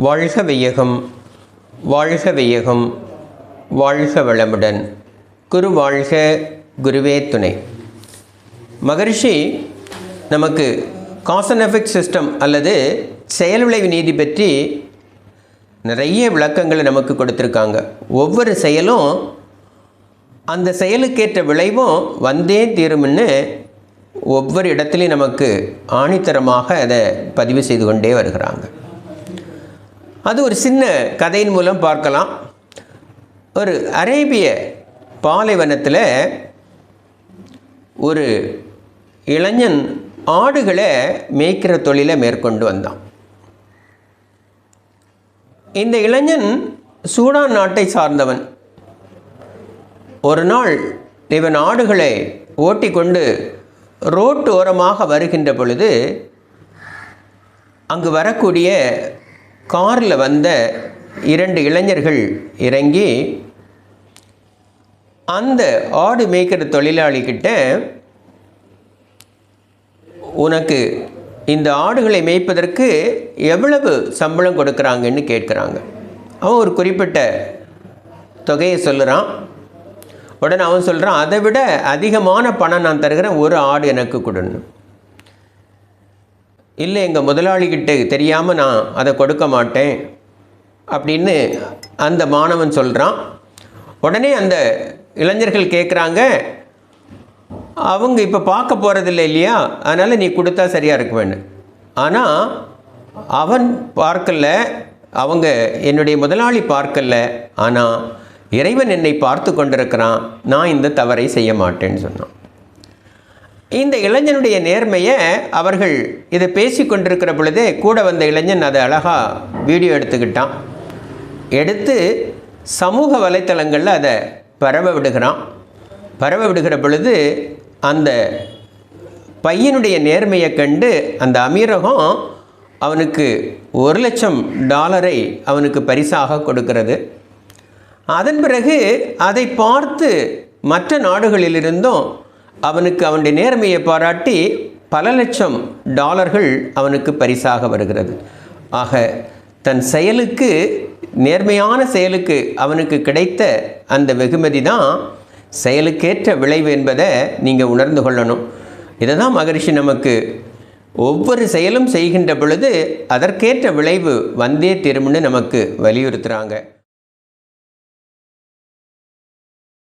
வாழ்க வையகம், வாழ்க வையகம், வாழ்க வளமுடன். குரு வாழ்க, குருவே துணை. மகரிஷி நமக்கு காஸ் அண்ட் எஃபெக்ட் சிஸ்டம் அல்லது செயல் விளைவு நீதி பற்றி நிறைய விளக்கங்களை நமக்கு கொடுத்துருக்காங்க. ஒவ்வொரு செயலும் அந்த செயலுக்கேற்ற விளைவும் வந்தே தீரும்னு ஒவ்வொரு இடத்துலையும் நமக்கு ஆணித்தரமாக அதை பதிவு செய்து கொண்டே வருகிறாங்க. அது ஒரு சின்ன கதையின் மூலம் பார்க்கலாம். ஒரு அரேபிய பாலைவனத்தில் ஒரு இளைஞன் ஆடுகளை மேய்க்கிற தொழிலை மேற்கொண்டு வந்தான். இந்த இளைஞன் சூடான் நாட்டை சார்ந்தவன். ஒரு நாள் இவன் ஆடுகளை ஓட்டிக்கொண்டு ரோட்டு ஓரமாக வருகின்ற பொழுது அங்கு வரக்கூடிய காரில் வந்த 2 இளைஞர்கள் இறங்கி அந்த ஆடு மேய்க்கிற தொழிலாளிகிட்ட, உனக்கு இந்த ஆடுகளை மேய்ப்பதற்கு எவ்வளவு சம்பளம் கொடுக்குறாங்கன்னு கேட்குறாங்க. அவன் ஒரு குறிப்பிட்ட தொகையை சொல்லுறான். உடனே அவன் சொல்கிறான், அதை விட அதிகமான பணம் நான் தருகிறேன், ஒரு ஆடு எனக்கு கொடுன்னு. இல்லை, எங்கள் முதலாளிகிட்ட தெரியாமல் நான் அதை கொடுக்க மாட்டேன் அப்படின்னு அந்த மாணவன் சொல்கிறான். உடனே அந்த இளைஞர்கள் கேட்குறாங்க, அவங்க இப்போ பார்க்க போகிறதில்ல இல்லையா, அதனால் நீ கொடுத்தா சரியாக இருக்குவேன்னு. ஆனால் அவன் பார்க்கல, அவங்க என்னுடைய முதலாளி பார்க்கல, ஆனால் இறைவன் என்னை பார்த்து கொண்டிருக்கிறான், நான் இந்த தவறை செய்ய மாட்டேன்னு சொன்னான். இந்த இளைஞனுடைய நேர்மையை அவர்கள் இதை பேசி கொண்டிருக்கிற பொழுதே கூட வந்த இளைஞன் அதை அழகாக வீடியோ எடுத்துக்கிட்டான். எடுத்து சமூக வலைத்தளங்களில் அதை பரவ விடுகிறான். பரவ விடுகிற பொழுது அந்த பையனுடைய நேர்மையை கண்டு அந்த அமீரகம் அவனுக்கு $1,00,000 அவனுக்கு பரிசாக கொடுக்கிறது. அதன் பிறகு அதை பார்த்து மற்ற நாடுகளிலிருந்தும் அவனுக்கு அவனுடைய நேர்மையை பாராட்டி பல லட்சம் டாலர்கள் அவனுக்கு பரிசாக வருகிறது. ஆக தன் செயலுக்கு, நேர்மையான செயலுக்கு அவனுக்கு கிடைத்த அந்த வெகுமதி தான் செயலுக்கேற்ற விளைவு என்பதை நீங்கள் உணர்ந்து கொள்ளணும். இதை தான் மகரிஷி நமக்கு ஒவ்வொரு செயலும் செய்கின்ற பொழுது அதற்கேற்ற விளைவு வந்தே திரும்புன்னு நமக்கு வலியுறுத்துகிறாங்க.